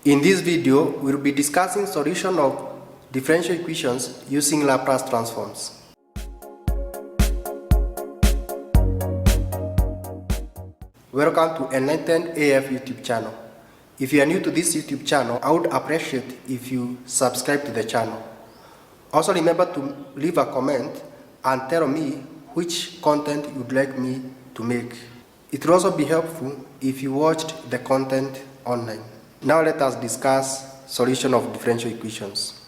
In this video, we will be discussing solution of differential equations using Laplace transforms. Welcome to Enlightened AF YouTube channel. If you are new to this YouTube channel, I would appreciate if you subscribe to the channel. Also remember to leave a comment and tell me which content you would like me to make. It will also be helpful if you watched the content online. Now let us discuss solution of differential equations.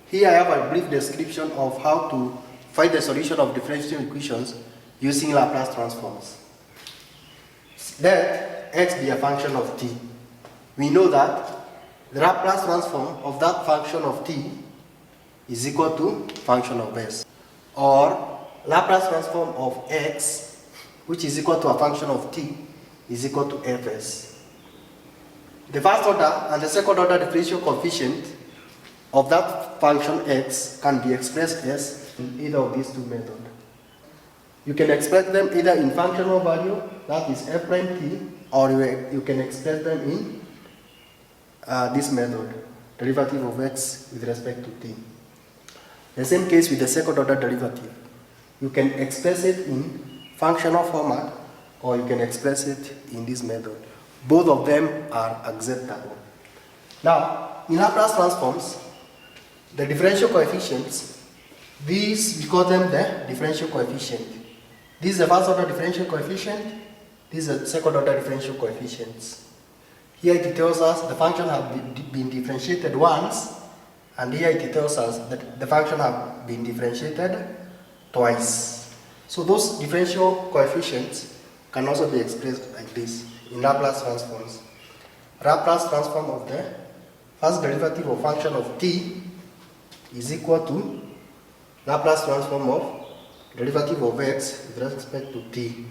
Here I have a brief description of how to find the solution of differential equations using Laplace transforms. Let x be a function of t. We know that the Laplace transform of that function of t is equal to function of s, or Laplace transform of x, which is equal to a function of t, is equal to fs. The first order and the second order differential coefficient of that function x can be expressed as in either of these two methods. You can express them either in functional value, that is f prime t, or you can express them in this method, derivative of x with respect to t. The same case with the second order derivative. You can express it in functional format, or you can express it in this method. Both of them are acceptable. Now, in Laplace transforms, the differential coefficients, these we call them the differential coefficient. This is the first order differential coefficient, this is the second order differential coefficients. Here it tells us the function has been differentiated once, and here it tells us that the function has been differentiated twice. So those differential coefficients can also be expressed like this in Laplace transforms. Laplace transform of the first derivative of function of t is equal to Laplace transform of derivative of x with respect to t,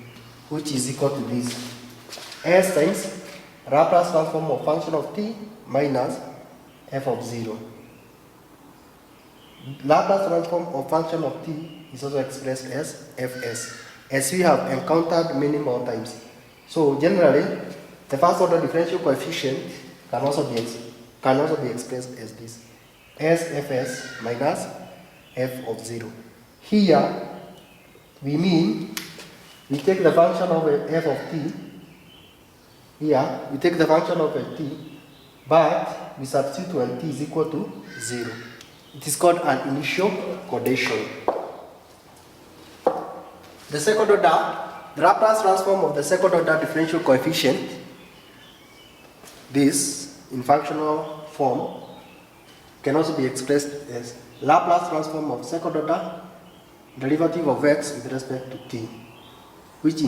which is equal to this. S times Laplace transform of function of t minus f of 0. Laplace transform of function of t is also expressed as fs, as we have encountered many more times. So generally, the first order differential coefficient can also be expressed as this, as fs minus f of 0. Here, we take the function of f of t. Here, we take the function of a t, but we substitute when t is equal to 0. It is called an initial condition. The second order, the Laplace transform of the second order differential coefficient, this in functional form, can also be expressed as Laplace transform of second order derivative of x with respect to t, which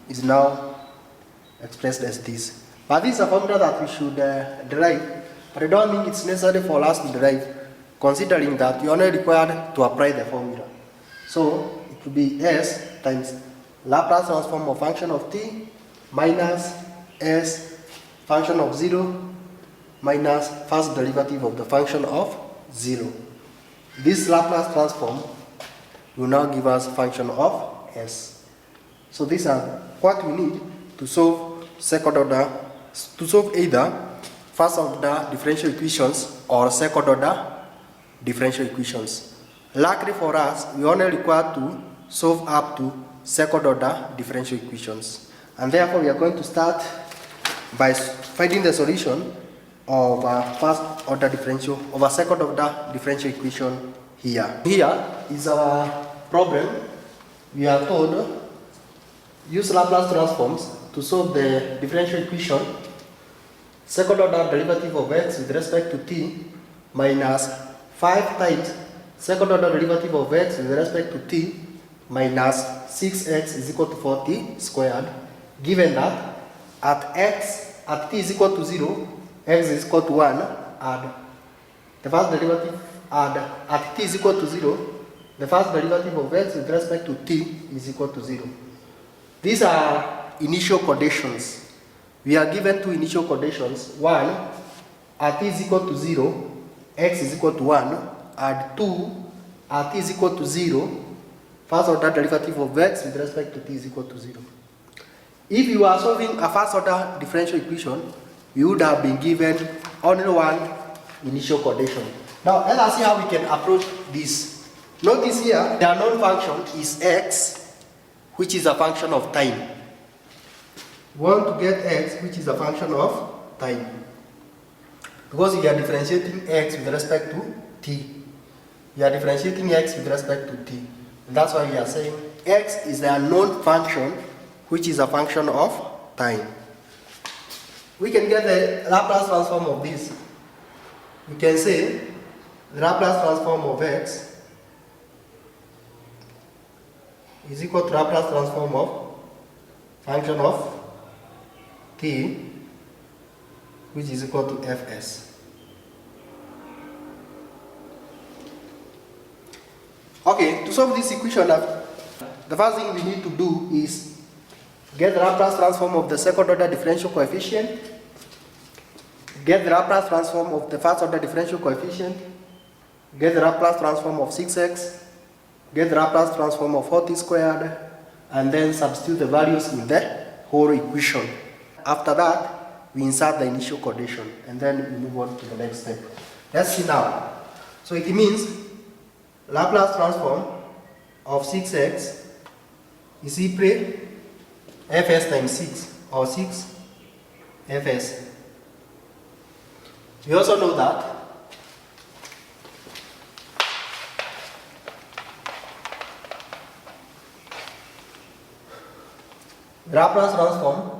is now expressed as this. But this is a formula that we should derive, but I don't think it's necessary for us to derive, considering that you are only required to apply the formula. So it will be s times Laplace transform of function of t minus s function of 0 minus first derivative of the function of 0. This Laplace transform will now give us function of s. So these are what we need to solve either first order differential equations or second order differential equations. Luckily for us, we only require to solve up to second order differential equations, and therefore we are going to start by finding the solution of a second order differential equation here. Here is our problem. We are told use Laplace transforms to solve the differential equation second order derivative of x with respect to t minus 5 times second order derivative of x with respect to t minus 6x is equal to 40 squared, given that at t is equal to 0, x is equal to 1, and the first derivative, and at t is equal to 0, the first derivative of x with respect to t is equal to 0. These are initial conditions. We are given two initial conditions. One, at t is equal to 0, x is equal to 1, and 2, at t is equal to 0, first order derivative of x with respect to t is equal to 0. If you are solving a first order differential equation, we would have been given only one initial condition. Now let us see how we can approach this. Notice here the unknown function is x, which is a function of time. We want to get x, which is a function of time. Because we are differentiating x with respect to t. We are differentiating x with respect to t. And that's why we are saying x is the unknown function, which is a function of time. We can get the Laplace transform of this. We can say the Laplace transform of x is equal to Laplace transform of function of t, which is equal to fs. Okay, to solve this equation, the first thing we need to do is get the Laplace transform of the second order differential coefficient, get the Laplace transform of the first order differential coefficient, get the Laplace transform of 6x, get the Laplace transform of 4t squared, and then substitute the values in the whole equation. After that, we insert the initial condition, and then we move on to the next step. Let's see now. So it means Laplace transform of 6x is equal to fs times 6, or 6 fs. We also know that Laplace transform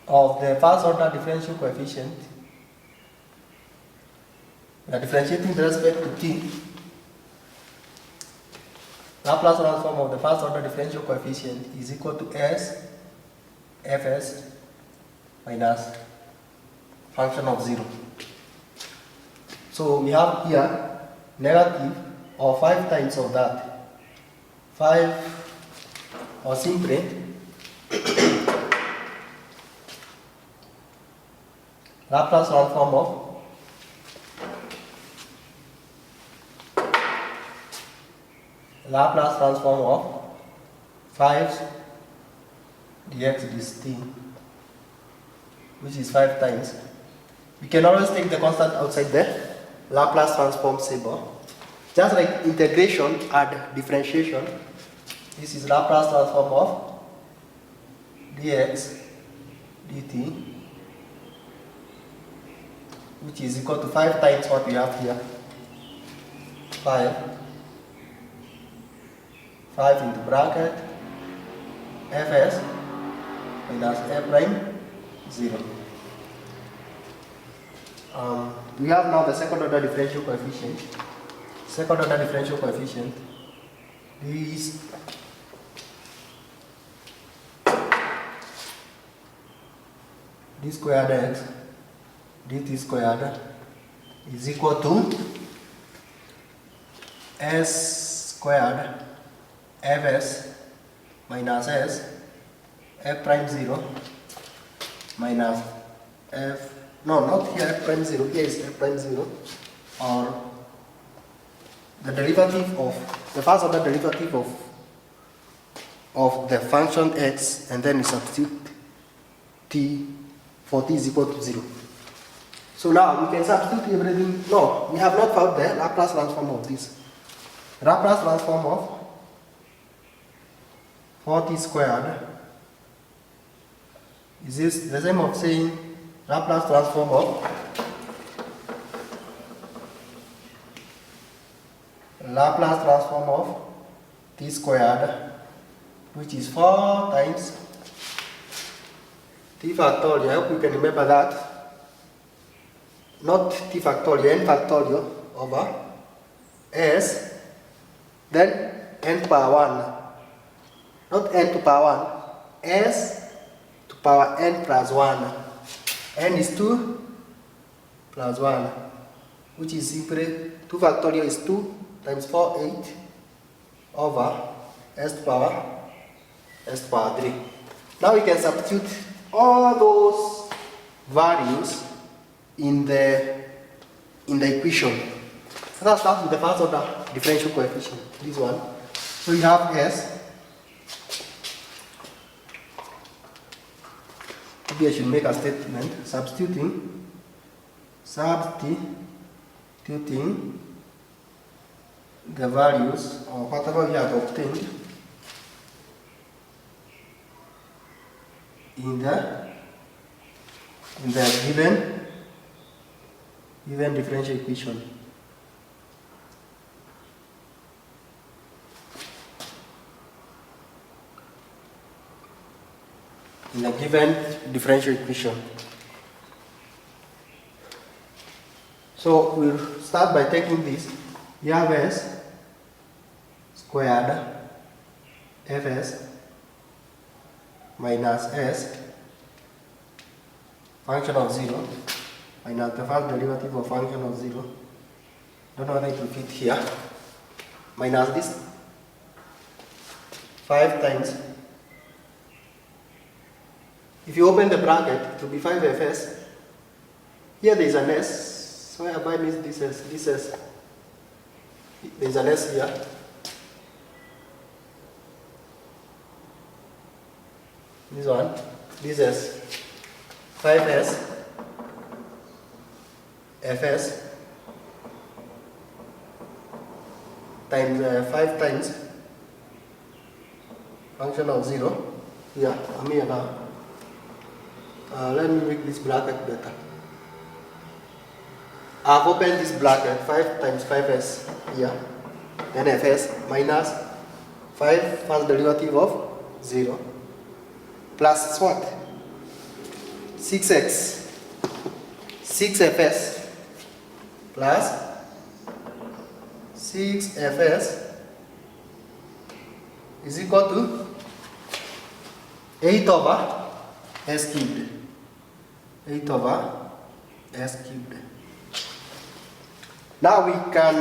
of the first order differential coefficient, we are differentiating with respect to t. Laplace transform of the first order differential coefficient is equal to s fs minus function of 0. So we have here negative or 5 times of that. 5, or simply Laplace transform of Laplace transform of 5 dx dt, which is 5 times. We can always take the constant outside the Laplace transform symbol. Just like integration and differentiation, this is Laplace transform of dx dt, which is equal to 5 times what we have here. 5 into bracket fs minus f prime 0. We have now the second order differential coefficient. Second order differential coefficient is d squared x dt squared is equal to s squared fs minus s f prime 0 minus f, no, not here f prime 0, here is f prime 0, or the derivative of the first order derivative of the function x, and then we substitute t for t is equal to 0. So now we can substitute everything. No, we have not found the Laplace transform of this. Laplace transform of 4t squared is this the same of saying Laplace transform of Laplace transform of t squared, which is 4 times t factorial. I hope you can remember that. Not t factorial, n factorial over s, then n to power 1. Not n to power 1, s to power n plus 1. N is 2 plus 1, which is simply 2 factorial is 2 times 4, 8 over s to power 3. Now we can substitute all those values in the equation. Let us start with the first order differential coefficient, this one. So we have s maybe I should make a statement substituting the values or whatever we have obtained in the given differential equation. In a given differential equation. So we'll start by taking this. You have s squared fs minus s function of 0 minus the first derivative of function of 0. Don't know whether it will fit here. Minus this 5 times. If you open the bracket, it will be 5fs. Here there is an s, so I miss this s. There is an s here. This one, this s. 5s fs times 5 times function of 0. Yeah, I'm here now. Let me make this bracket better. I've opened this bracket 5 times 5s here, then fs minus 5 first derivative of 0 plus what? 6x 6fs plus 6fs is equal to 8 over s cubed. 8 over s cubed. Now we can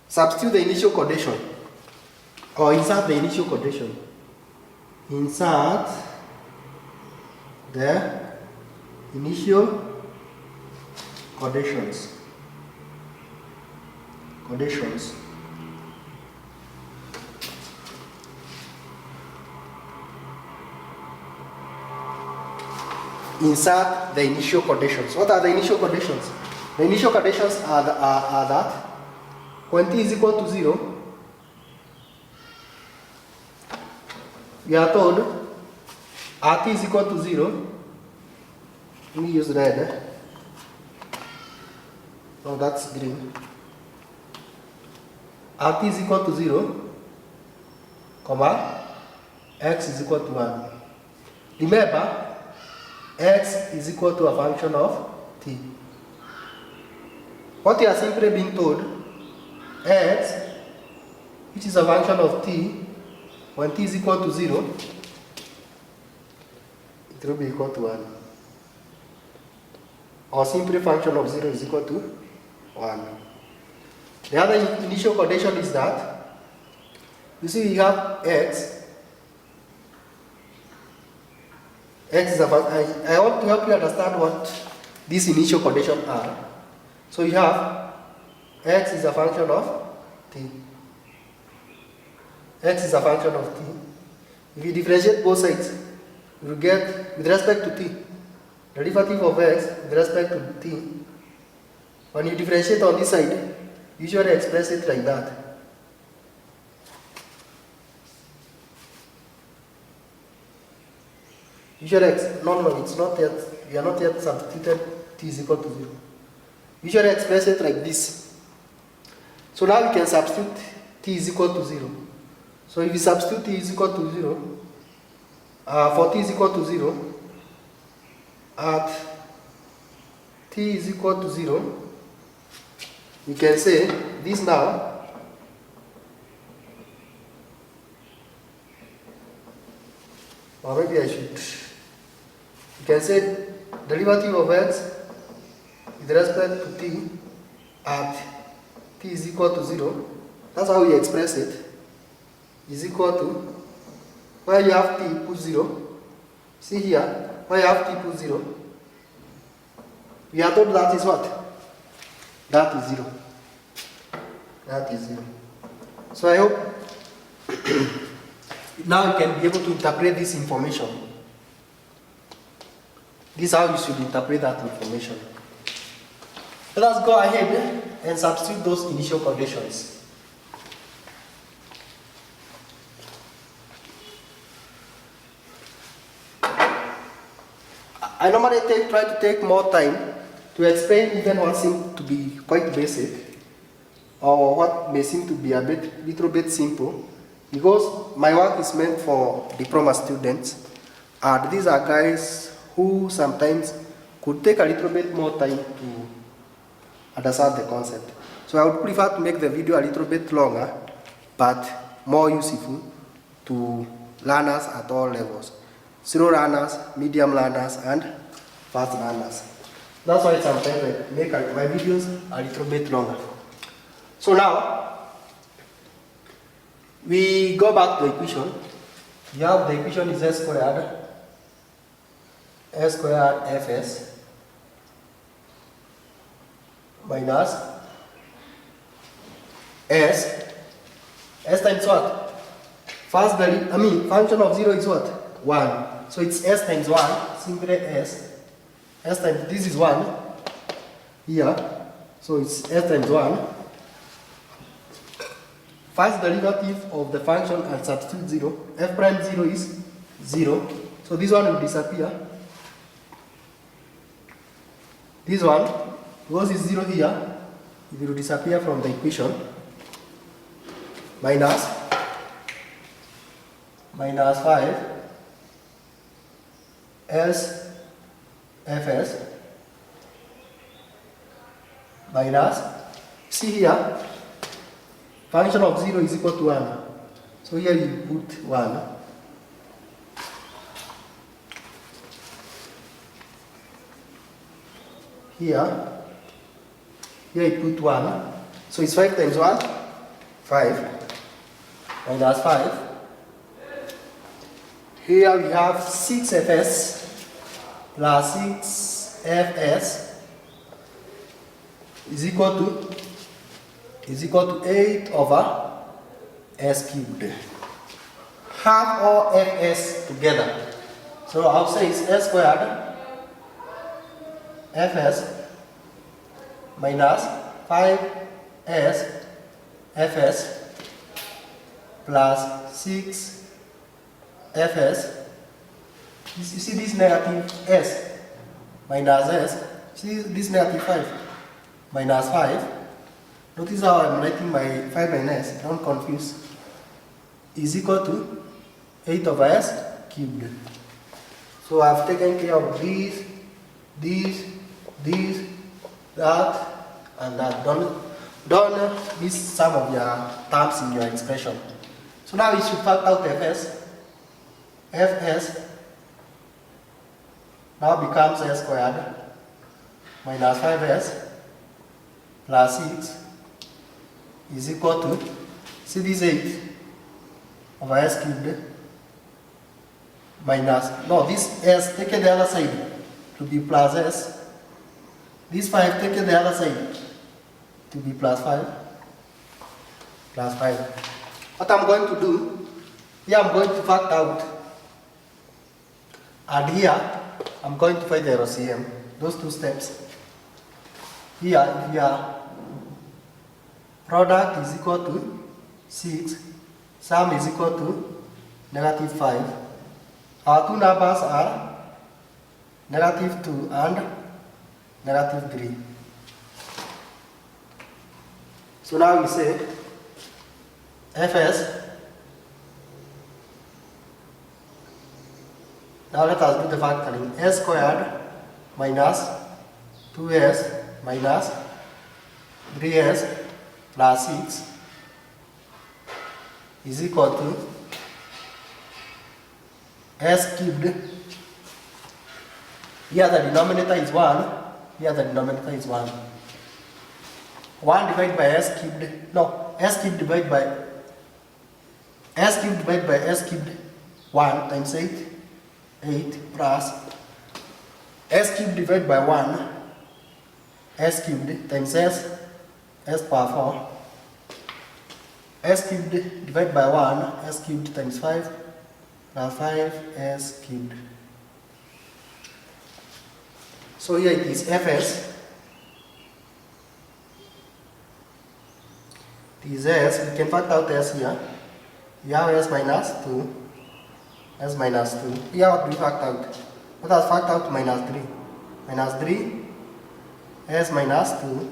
substitute the initial condition or insert the initial condition. Insert the initial conditions. Insert the initial conditions. What are the initial conditions? The initial conditions are that when t is equal to 0, we are told r t is equal to 0. Let me use red. Oh, that's green. R t is equal to 0, comma, x is equal to 1. Remember, x is equal to a function of t. What you are simply being told, x, which is a function of t, when t is equal to 0, it will be equal to 1. Or simply function of 0 is equal to 1. The other initial condition is that, you see we have x. X is a function. I want to help you understand what these initial conditions are. So you have x is a function of t. X is a function of t. If you differentiate both sides, you will get, with respect to t, the derivative of x with respect to t. When you differentiate on this side, you usually express it like that. Usually, no, it's not yet, we are not yet substituted t is equal to 0. Usually express it like this. So now we can substitute t is equal to 0. So if we substitute t is equal to 0, for t is equal to 0, at t is equal to 0, we can say this now or maybe I should. You can say derivative of x with respect to t at t is equal to 0. That's how we express it. Is equal to, where you have t put 0. See here, where you have t put 0. We are told that is what? That is 0. That is 0. So I hope now you can be able to interpret this information. This is how you should interpret that information. Let us go ahead and substitute those initial conditions. I normally try to take more time to explain even what seems to be quite basic or what may seem to be a little bit simple, because my work is meant for diploma students, and these are guys who sometimes could take a little bit more time to understand the concept. So I would prefer to make the video a little bit longer but more useful to learners at all levels. Slow learners, medium learners, and fast learners. That's why sometimes I make my videos a little bit longer. So now, we go back to the equation. You have the equation is s squared fs minus s times what? First function of 0 is what? 1. So it's s times 1, simply s times, this is 1 here, so it's s times 1. First derivative of the function and substitute 0. F prime 0 is 0, so this one will disappear. This one, because it's 0 here, it will disappear from the equation. Minus 5 s fs minus, see here, function of 0 is equal to 1. So here you put 1. Here you put 1. So it's 5 times 1, 5. Minus 5. Here we have 6fs plus 6fs is equal to 8 over s cubed. Have all fs together. So I'll say it's s squared fs minus 5s fs plus 6 fs. You see this negative s minus s. See this negative 5 minus 5. Notice how I'm writing my 5 minus, don't confuse. Is equal to 8 over s cubed. So I've taken care of this, that, and that. Don't miss some of your terms in your expression. So now we should factor out fs. Fs now becomes s squared minus 5s plus 6 is equal to, see this 8 over s cubed minus, no, this s, take it the other side to be plus s. This 5, take it the other side to be plus 5. Plus 5. What I'm going to do, here I'm going to factor out. And here, I'm going to find the LCM. Those two steps. Here, if your product is equal to 6, sum is equal to negative 5. Our two numbers are negative 2 and negative 3. So now we say fs. Now let us do the factoring. S squared minus 2s minus 3s plus 6 is equal to s cubed. Here the denominator is 1. Here the denominator is 1. 1 divided by s cubed. No, s cubed divided by s cubed 1 times 8. 8 plus s cubed divided by 1, s cubed times s power 4, s cubed divided by 1, s cubed times 5 plus 5 s cubed. So here it is Fs. It is S. We can factor out S here. We have S minus 2. S minus 2. Here what do we factor out? Let us factor out minus 3. Minus 3. S minus 2.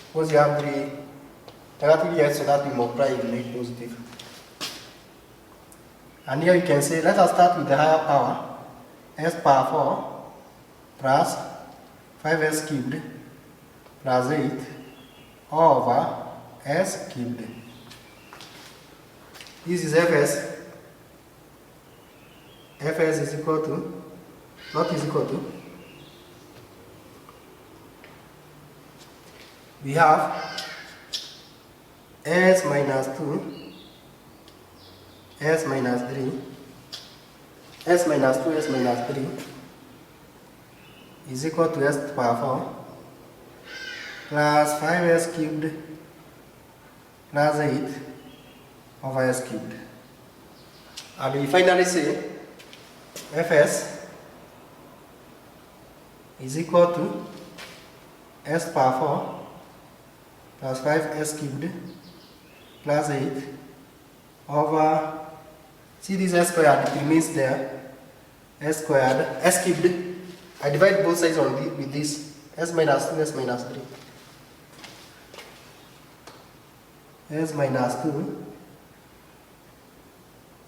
Suppose you have 3 negative S, so that we multiply it with positive. And here you can say, let us start with the higher power. S power 4 plus 5s cubed plus 8 over s cubed. This is Fs. Fs is equal to, not is equal to, we have s minus 2, s minus 3, s minus 2, s minus 3 is equal to s to the power 4 plus 5s cubed plus 8 over s cubed. And we finally say Fs is equal to s to the power 4 plus 5s cubed plus 8 over, see this s squared, it remains there, s squared, s cubed, I divide both sides on with this, s minus 2, s minus 3, s minus 2,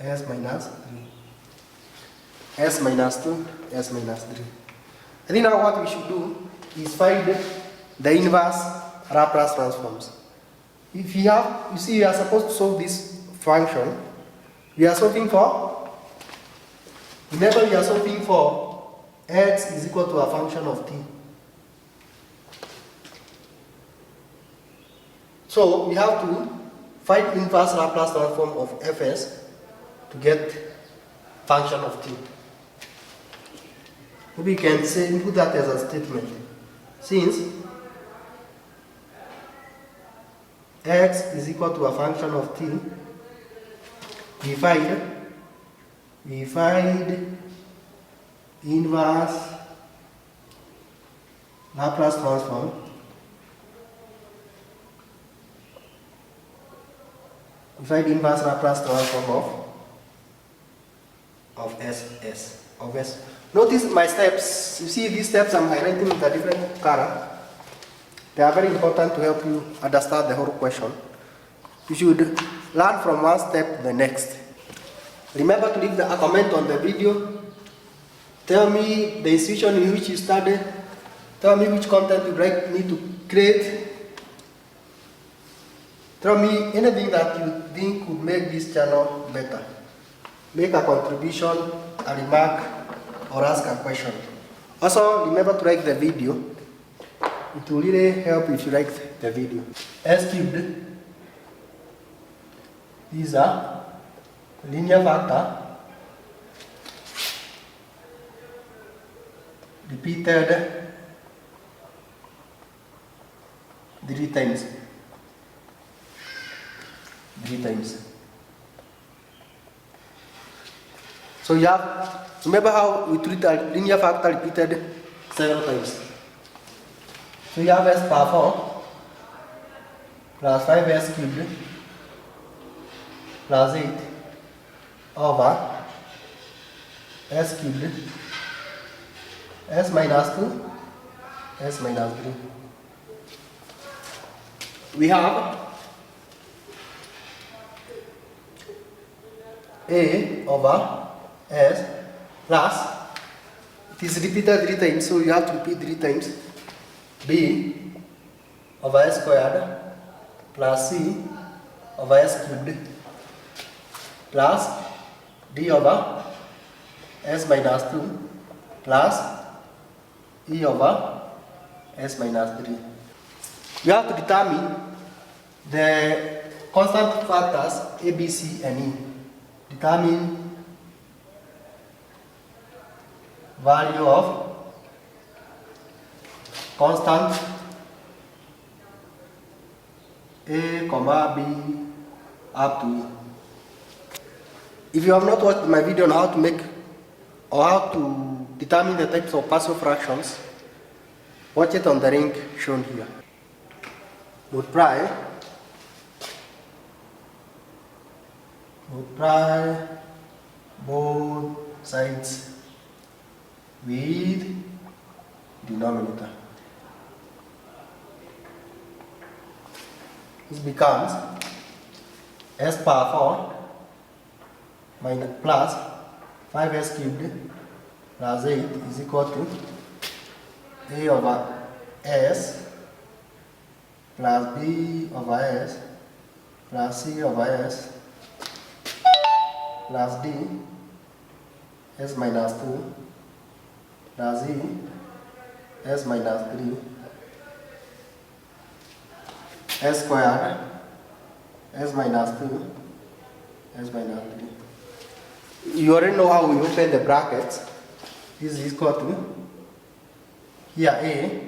s minus 3, s minus 2, s minus 3. I think now what we should do is find the inverse Laplace transforms. If you have, you see, we are supposed to solve this function. We are solving for, remember we are solving for x is equal to a function of t. So we have to find inverse Laplace transform of Fs to get function of t. Maybe you can say, input that as a statement. Since x is equal to a function of t, we find inverse Laplace transform inverse Laplace transform of S. Notice my steps. You see these steps I'm highlighting with a different color. They are very important to help you understand the whole question. You should learn from one step to the next. Remember to leave a comment on the video. Tell me the institution in which you study. Tell me which content you'd like me to create. Tell me anything that you think could make this channel better. Make a contribution, a remark, or ask a question. Also, remember to like the video. It will really help if you like the video. S cubed. These are linear factor repeated 3 times. So you have, remember how we treat a linear factor repeated several times. So you have s power 4 plus 5s cubed plus 8 over s cubed, s minus 2, s minus 3. We have a over s plus, it is repeated 3 times, so you have to repeat 3 times, b over s squared plus c over s cubed plus d over s minus 2 plus e over s minus 3. You have to determine the constant factors a, b, c, and e. Determine value of constant a, comma, b up to e. If you have not watched my video on how to make or how to determine the types of partial fractions, watch it on the ring shown here. Multiply both sides with denominator. This becomes s power 4 minus plus 5s cubed plus 8 is equal to a over s plus b over s plus c over s plus d s minus 2 plus e s minus 3 s squared s minus 2 s minus 3. You already know how we open the brackets. This is equal to here a.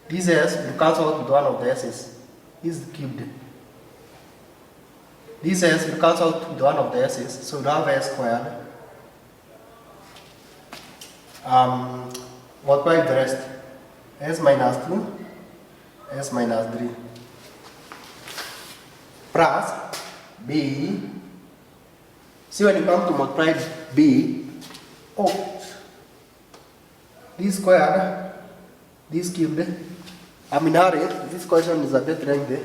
This s will cancel out with one of the s's. This is cubed. This s will cancel out with one of the s's, so we have s squared. Multiply with the rest. S minus 2, s minus 3. Plus b. See, when you come to multiply b, this squared, this cubed. I'm in a hurry. This question is a bit lengthy.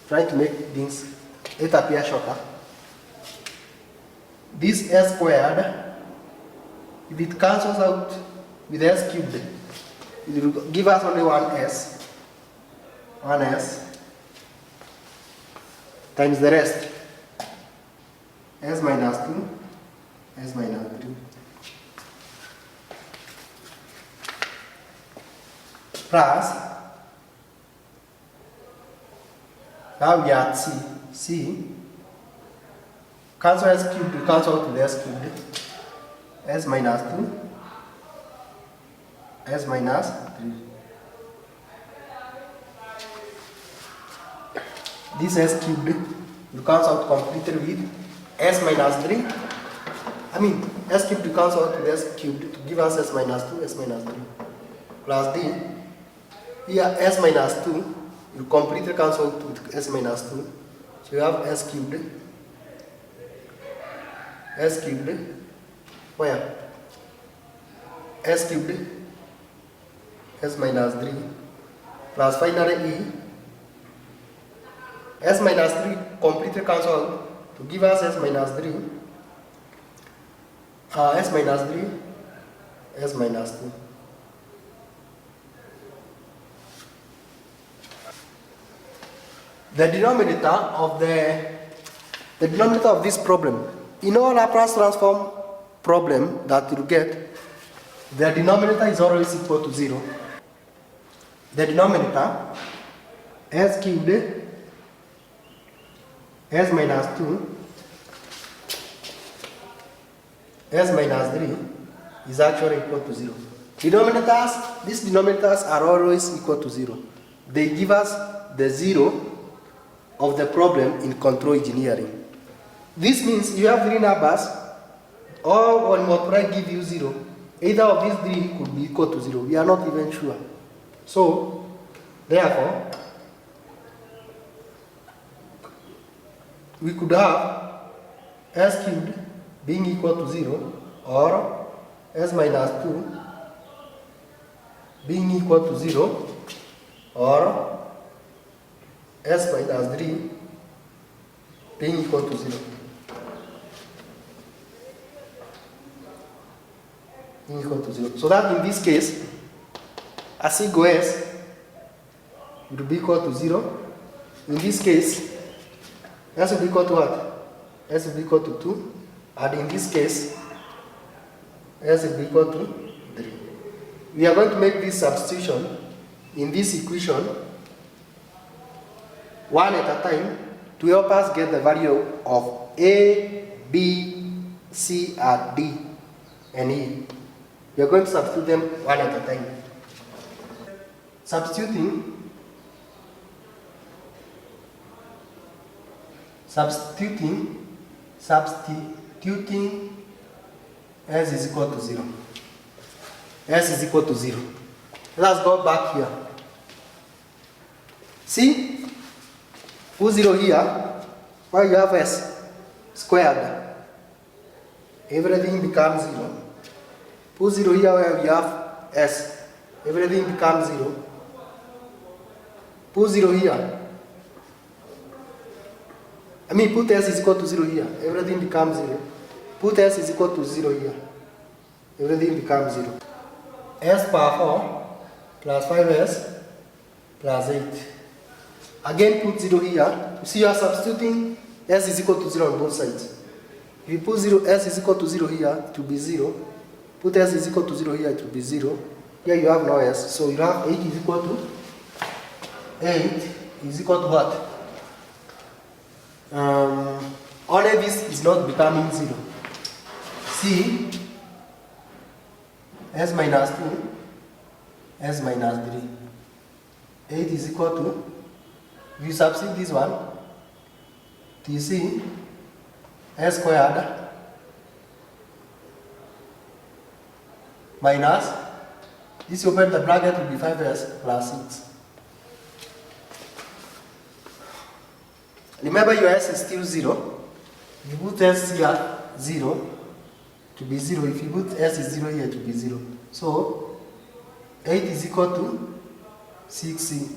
Trying to make things appear shorter. This s squared, if it cancels out with s cubed, it will give us only one s times the rest, s minus 2, s minus 3. Plus, now we are at c, cancel s cubed, we cancel out with s cubed, s minus 2, s minus 3. This s cubed will cancel out completely with s minus 3. S cubed will cancel out with s cubed to give us s minus 2, s minus 3. Plus d. Here s minus 2 will completely cancel out with s minus 2. So you have s cubed. Where? S cubed, s minus 3, plus finally e. S minus 3 completely cancel out to give us s minus 3. S minus 3, s minus 2. The denominator of this problem, in all Laplace transform problem that you get, the denominator is always equal to 0. The denominator, s cubed, s minus 2, s minus 3 is actually equal to 0. These denominators are always equal to 0. They give us the 0 of the problem in control engineering. This means you have 3 numbers, all when multiply give you 0. Either of these 3 could be equal to 0. We are not even sure. So, therefore, we could have s cubed being equal to 0 or s minus 2 being equal to 0 or s minus 3 being equal to 0. So that in this case, as equal s will be equal to 0. In this case, s will be equal to what? S will be equal to 2. And in this case, s will be equal to 3. We are going to make this substitution in this equation one at a time to help us get the value of a, b, c, and d, and e. We are going to substitute them one at a time. Substituting S is equal to 0. S is equal to 0. Let us go back here. See? Put 0 here. Why you have S squared? Everything becomes 0. Put 0 here where we have S. Everything becomes 0. Put 0 here. Put S is equal to 0 here. Everything becomes 0. Put S is equal to 0 here. Everything becomes 0. S power 4 plus 5S plus 8. Again put 0 here. You see you are substituting S is equal to 0 on both sides. If you put 0, S is equal to 0 here, it will be 0. Put S is equal to 0 here, it will be 0. Here you have no S. So you have 8 is equal to 8 is equal to what? Only this is not becoming 0. See, S minus 2, S minus 3. 8 is equal to, if you substitute this one, you see, S squared minus, this open the bracket will be 5S plus 6. Remember your S is still 0. If you put S here, 0, to be 0. If you put S is 0 here, to be 0. So, 8 is equal to 6C.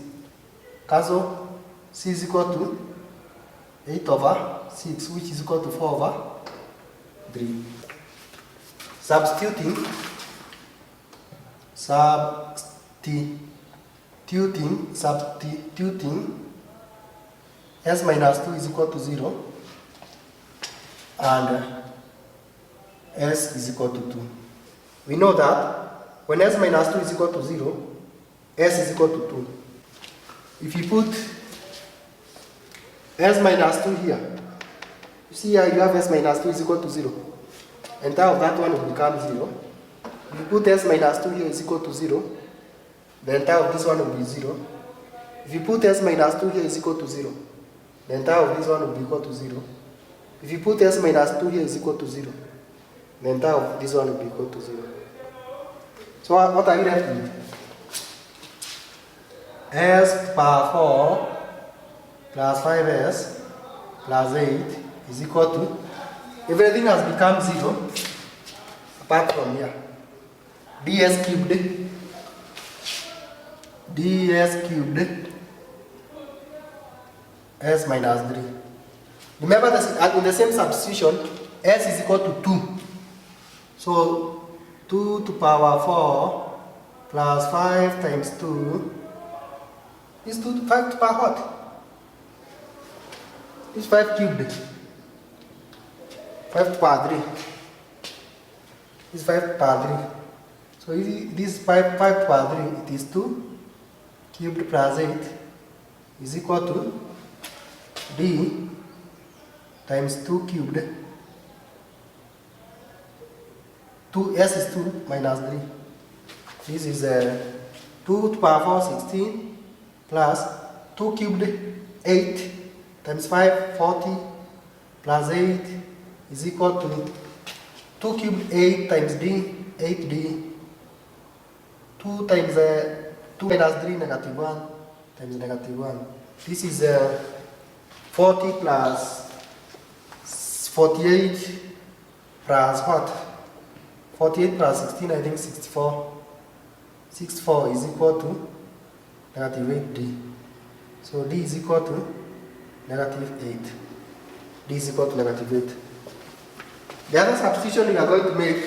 Cancel, C is equal to 8 over 6, which is equal to 4 over 3. Substituting S minus 2 is equal to 0 and S is equal to 2. We know that when S minus 2 is equal to 0, S is equal to 2. If you put S minus 2 here, you see here you have S minus 2 is equal to 0. Entire of that one will become 0. If you put S minus 2 here is equal to 0, the entire of this one will be 0. If you put S minus 2 here is equal to 0, the entire of this one will be equal to 0. If you put S minus 2 here is equal to 0, the entire of this one will be equal to 0. So what are you left with? S power 4 plus 5S plus 8 is equal to, everything has become 0 apart from here. ds cubed S minus 3. Remember that in the same substitution, S is equal to 2. So 2 to power 4 plus 5 times 2 is 2 to 5 to power what? It's 5 cubed. 5 to power 3. It's 5 to power 3. So this 5 to power 3, it is 2 cubed plus 8 is equal to D times 2 cubed. 2S is 2 minus 3. This is 2 to power 4, 16 plus 2 cubed 8 times 5, 40 plus 8 is equal to 2 cubed 8 times D, 8D. 2 times 2 minus 3, negative 1 times negative 1. This is 40 plus 48 plus what? 48 plus 16, I think 64. 64 is equal to negative 8D. So D is equal to negative 8. D is equal to negative 8. The other substitution we are going to make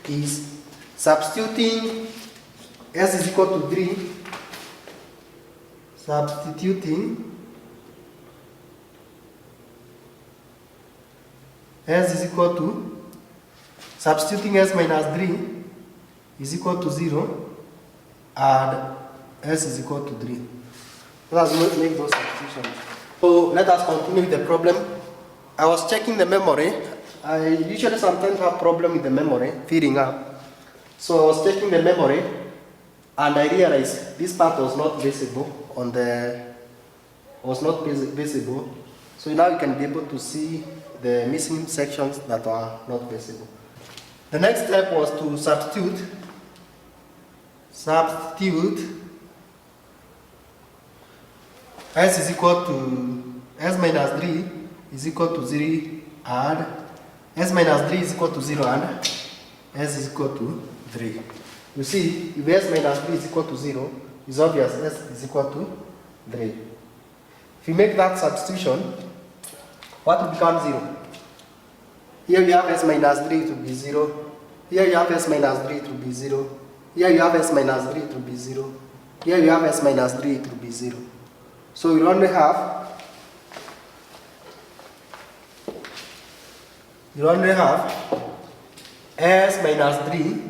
is substituting S is equal to 3. Substituting S is equal to, substituting S minus 3 is equal to 0 and S is equal to 3. Let us make those substitutions. So let us continue with the problem. I was checking the memory. I usually sometimes have problem with the memory filling up. So I was checking the memory and I realized this part was not visible on the, visible. So now you can be able to see the missing sections that are not visible. The next step was to substitute s is equal to s minus 3 is equal to 0 and s minus 3 is equal to 0 and s is equal to 3. You see, if s minus 3 is equal to 0, it's obvious s is equal to 3. If you make that substitution, what will become 0? Here you have s minus 3 to be 0. Here you have s minus 3 to be 0. Here you have s minus 3 to be 0. Here you have s minus 3 to be 0. So you only have s minus 3,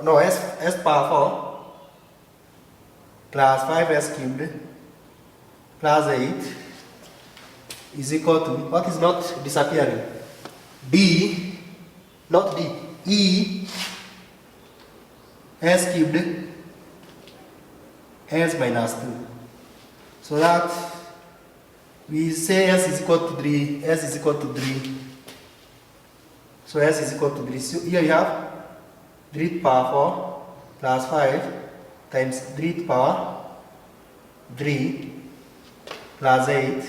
no, s power 4 plus 5s cubed plus 8 is equal to, what is not disappearing? B, not D, E, s cubed, s minus 2. So that we say s is equal to 3, s is equal to 3. So s is equal to 3. So here you have 3 to the power 4 plus 5 times 3 to the power 3 plus 8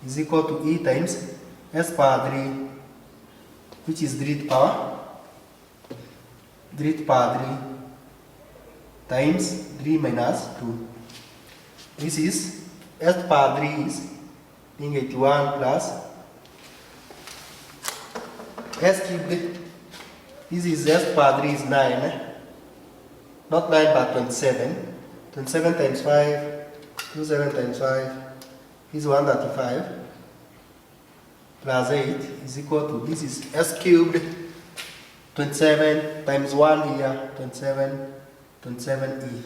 is equal to e times s power 3, which is 3 to the power 3 times 3 minus 2. This is s to the power 3 is being 81 plus s cubed. This is s to the power 3 is 9, not 9 but 27. 27 times 5, 27 times 5 is 135 plus 8 is equal to, this is s cubed 27 times 1 here, 27e.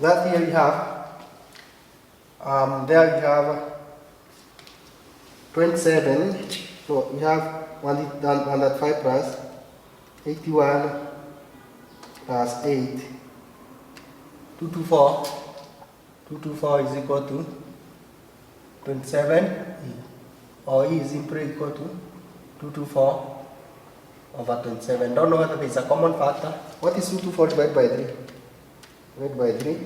That here you have, there you have 27, so you have 105 plus 81 plus 8, 224, 224 is equal to 27e, or e is simply equal to 224 over 27. Don't know whether there is a common factor. What is 224 divided by 3? Divided by 3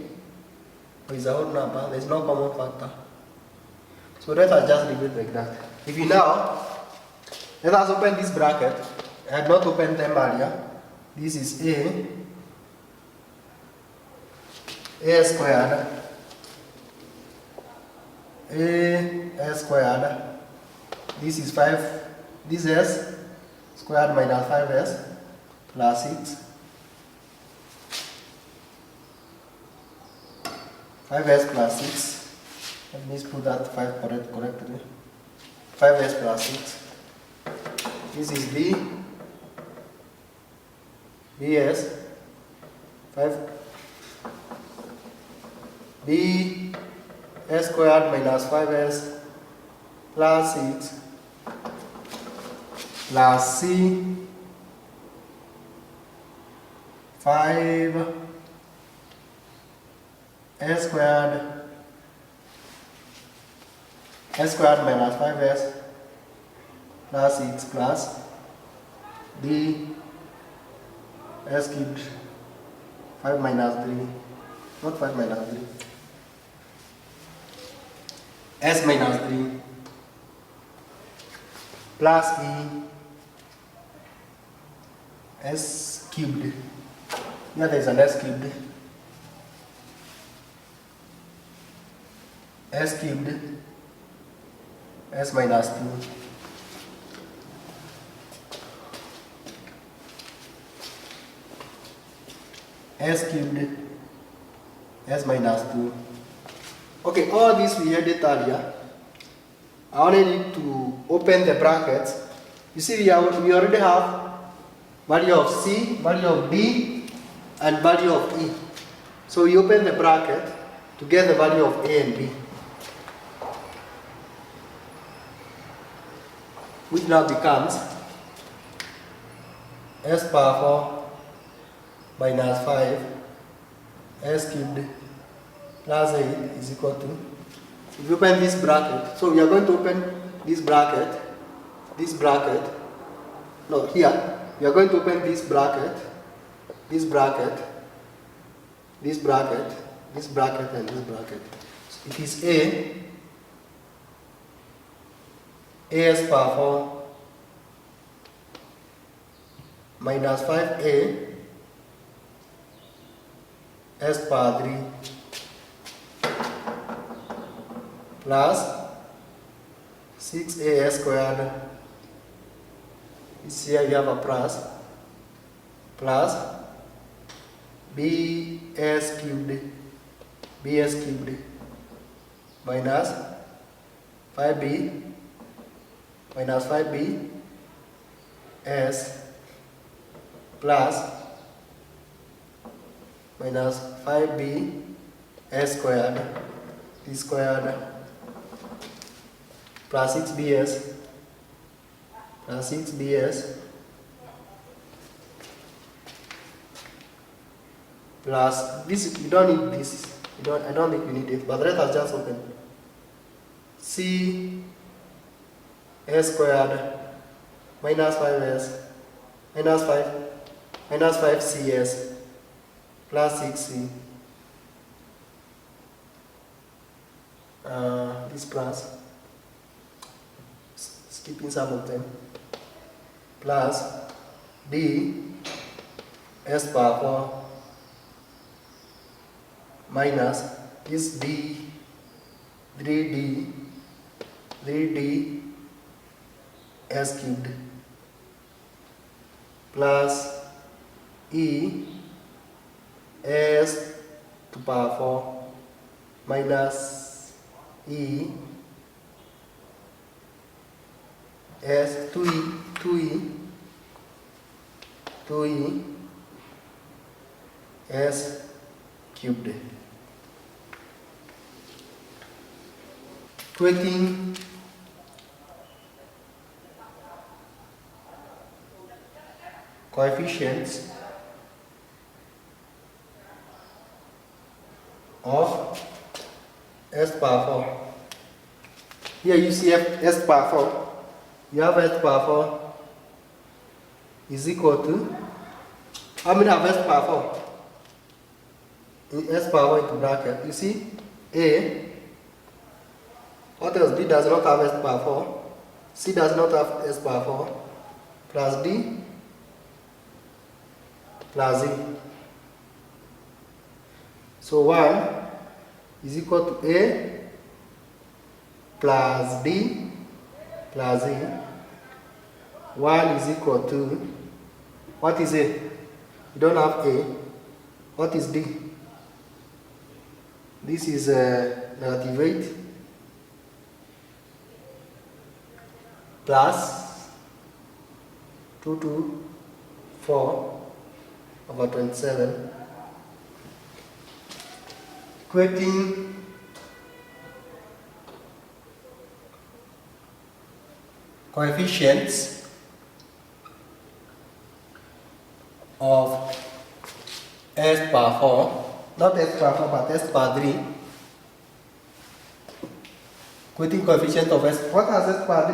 is a whole number, there is no common factor. So let us just leave it like that. If you now, let us open this bracket. I had not opened them earlier. This is a squared, a squared. This is 5, this s squared minus 5s plus 6. 5s plus 6. Let me put that 5 correctly. 5s plus 6. This is bs 5 b s squared minus 5s plus 6 plus c 5 s squared minus 5s plus 6 plus d s cubed 5 minus 3, not 5 minus 3, s minus 3 plus e s cubed. Here there is an s cubed. S cubed s minus 2 s cubed s minus 2. Okay, all this we had it earlier. I only need to open the brackets. You see, we already have value of c, value of d, and value of e. So we open the bracket to get the value of a and b, which now becomes s power 4 minus 5 s cubed plus 8 is equal to, if you open this bracket, so we are going to open this bracket, no, here, we are going to open this bracket, and this bracket. So it is as power 4 minus 5a s power 3 plus 6a squared. Here you have a plus bs cubed minus 5b s plus minus 5b s squared plus 6bs plus this, you don't need this, I don't think you need it, but let us just open c s squared minus 5s minus 5cs plus 6c, this plus, skipping some of them, plus d s power 4 minus this d 3d s cubed plus e s to power 4 minus e s 2e s cubed. Equating coefficients of s power 4. Here you see s power 4. You have s power 4 is equal to, how many have s power 4? S power 4 into bracket. You see a, what else? B does not have s power 4. C does not have s power 4. Plus D plus E. So 1 is equal to A plus D plus E. 1 is equal to, what is A? You don't have A. What is D? This is negative 8 plus 2 to 4 over 27. Equating coefficients of s power 4, not s power 4 but s power 3. Equating coefficient of s, what has s power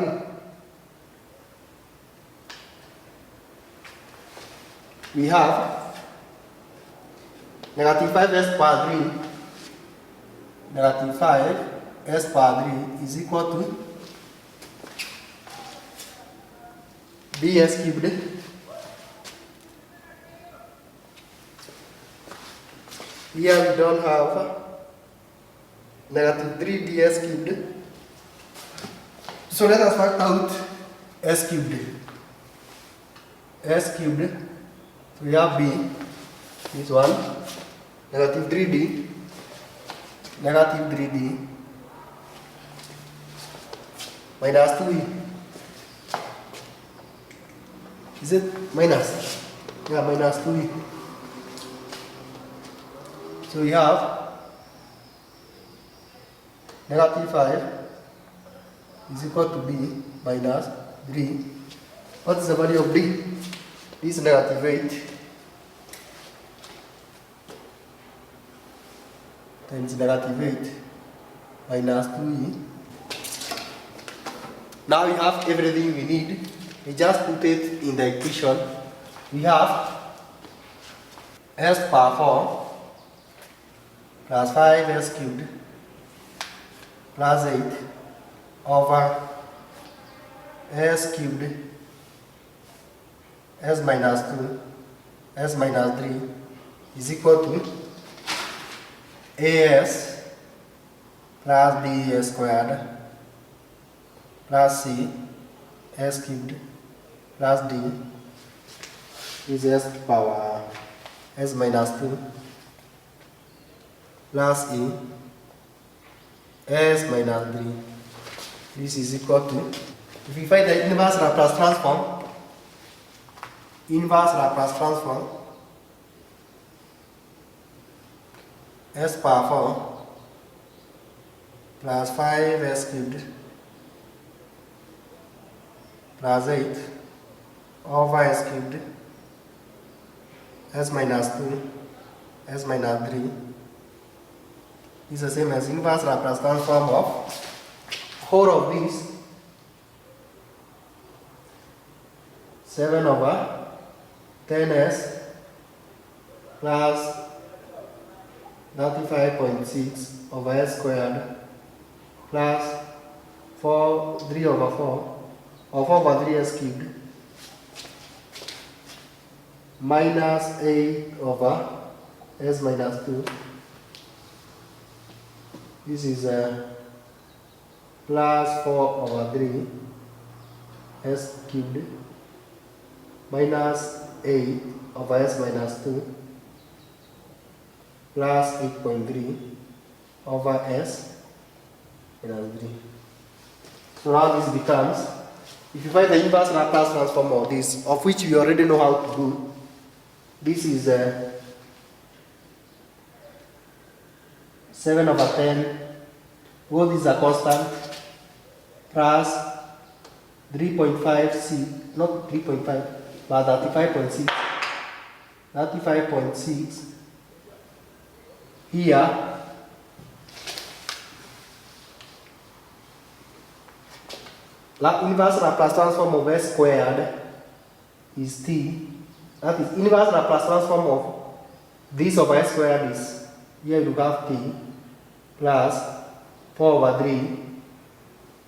3? We have negative 5s power 3, negative 5s power 3 is equal to bs cubed here we don't have negative 3ds cubed, so let us work out s cubed. So we have b, this one, negative 3d minus 2e. Is it minus? Yeah, minus 2e. So we have negative 5 is equal to b minus 3. What is the value of b? This is negative 8. times negative 8 minus 2e. Now we have everything we need. We just put it in the equation. We have s power 4 plus 5s cubed plus 8 over s cubed s minus 2 s minus 3 is equal to as plus b squared plus c s cubed plus d is s power s minus 2 plus e s minus 3. This is equal to, if we find the inverse Laplace transform, s power 4 plus 5s cubed plus 8 over s cubed s minus 2 s minus 3 is the same as inverse Laplace transform of whole of this 7 over 10s plus 35.6 over s squared plus 3 over 4 or 4 over 3s cubed minus 8 over s minus 2. This is plus 4 over 3 s cubed minus 8 over s minus 2 plus 8.3 over s minus 3. So now this becomes, if you find the inverse Laplace transform of this, of which we already know how to do, this is 7 over 10, both these are constant, plus 3.5c, not 3.5, but 35.6, 35.6 here, inverse Laplace transform of s squared is t. That is inverse Laplace transform of this over s squared is, here you have t plus 4 over 3.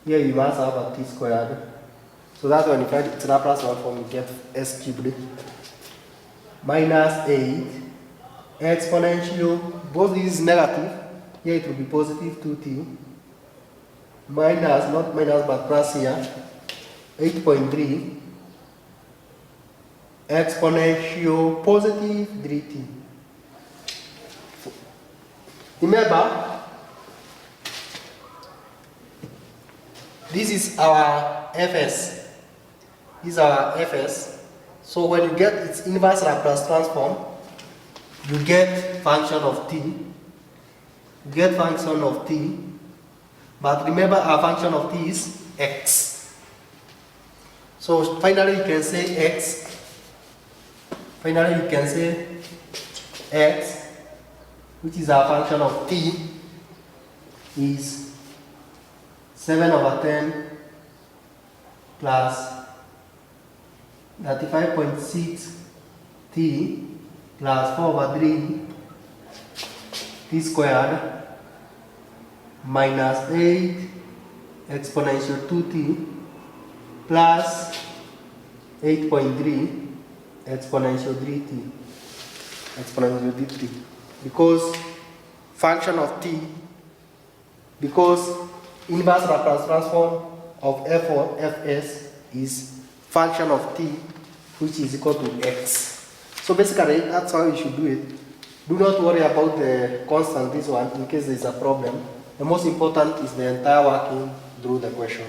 Here you must have a t squared. So that's when you find its Laplace transform, you get s cubed minus 8 exponential, both this is negative, here it will be positive 2t, minus, not minus but plus here, 8.3 exponential positive 3t. Remember, this is our fs. This is our fs. So when you get its inverse Laplace transform, you get function of t. You get function of t. But remember, our function of t is x. So finally you can say x. Finally you can say x, which is our function of t, is 7 over 10 plus 35.6 t plus 4 over 3 t squared minus 8 exponential 2t plus 8.3 exponential 3t exponential 3t, because function of t, because inverse Laplace transform of f1 fs is function of t, which is equal to x. So basically that's how you should do it. Do not worry about the constant, this one, in case there is a problem. The most important is the entire working through the question.